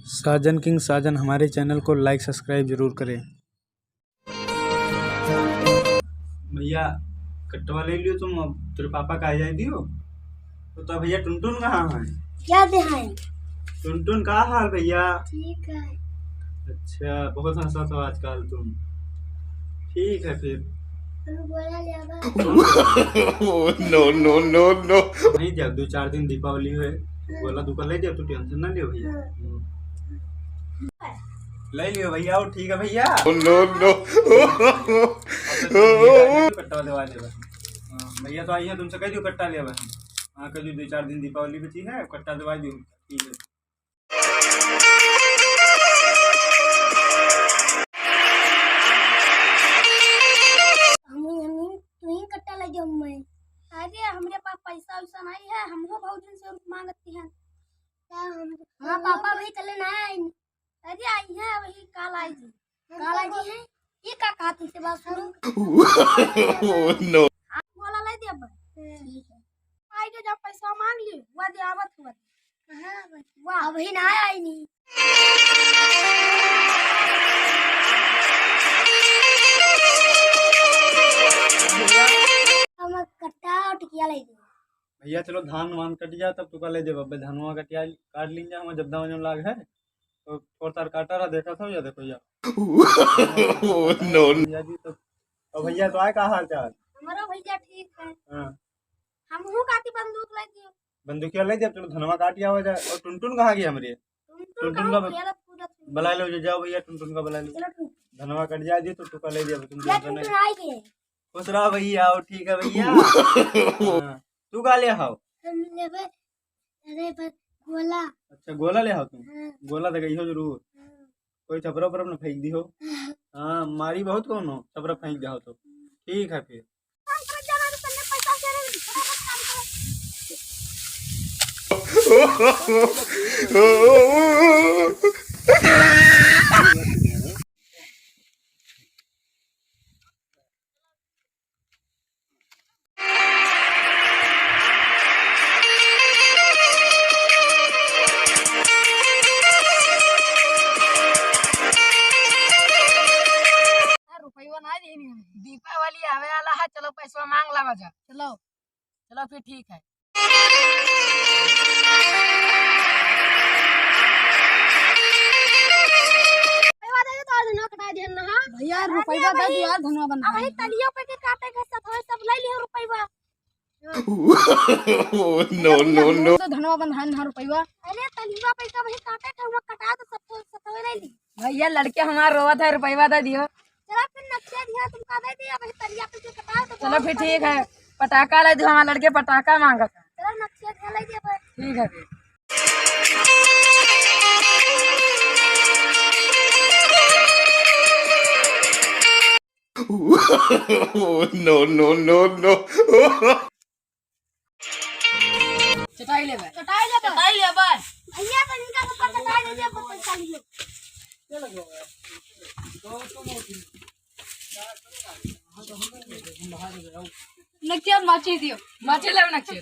साजन king साजन हमारे channel को like subscribe जरूर करें। भैया कट्टवा ले लियो तुम, अब तेरे पापा का आ जाए दियो तो भैया टुनटुन कहाँ है? क्या दिखाएं? टुनटुन का हाल भैया? ठीक है। अच्छा बहुत हंसा था आजकल तुम। ठीक है फिर नो नो नो नो नहीं जब 2-4 दिन दीपावली हुए बोला दुकान ले जाओ, तू टेंशन ना लियो भैया। ले लियो भैया और ठीक है भैया। नो नो कट्टा दवा दे भैया तो आई है तुमसे कह दियो कट्टा ले बस। हाँ कह दियो 2-4 दिन दीपावली बची है कट्टा दवा दियो। ठीक है कट्टा लगे मैं। अरे हमरे पास पैसा वैसा नहीं है, हमको बहुत दिन से मांगती हैं। हाँ पापा वही कल ना आए। अरे आई है वही काल आई जी। काल आई जी है ये का कहती से बात सुनो। नो बोला ले दे अब। ठीक है आई जो जब पैसा मांग ली वो दे आवत हुआ। हां वाह अभी ना आई नहीं। कट्टा और टिकिया ले दो भैया। चलो धान वान कट जा तब तुका ले दे बब्बे धानवा कटिया काट लीजिए हम जब दाव लाग है तो थोड़ा तार काटा रहा देखा था या देखो या नो भैया जी तो भैया तो आए का हाल चाल? हमारा भैया ठीक है। हां हम हूं काटी बंदूक ले दियो। बंदूक ले दे चलो धनवा काटिया हो जाए। और टुनटुन कहाँ गई हमारी? टुनटुन का बुला लो जो जाओ भैया टुनटुन का बुला लो। धनवा कट जाए दी तो टुका ले दिया तुम टुनटुन आई गए। खुश रहो भैया और ठीक है भैया। तू का ले आओ? हम लेबे अरे पर गोला। अच्छा गोला ले आओ तुम? हाँ। गोला तो गई हो जरूर। हाँ। कोई छपरा पर न फेंक दी हो। हाँ मारी बहुत कौन हो छपरा फेंक दिया हो तो ठीक है फिर। दीपावली आवे वाला है, चलो पैसा मांग ला बजा। चलो चलो फिर ठीक है। भैया रुपया दे दियो यार धनवा बना। अब तलियों पे के काटे के सब ले लियो रुपया। नो नो नो तो धनवा बना ना रुपया। अरे तलिया पैसा वही काटे के हम कटा तो सब ले ली। भैया लड़के हमारा रोवत है रुपया दे दियो। चलो फिर नक्शे दिया तुमका दे दिया वही तलिया पे के कटा तो चलो फिर ठीक है। पटाखा ले दियो, हमारे लड़के पटाखा मांगत है। चलो नक्शे दिया ले दिया ठीक है फिर। नो नो नो नो चटाई ले भाई। चटाई ले चटाई ले भाई। भैया तो इनका ऊपर चटाई दे दिया पैसा लियो। नक्शे माची दियो, माची ले नक्शे।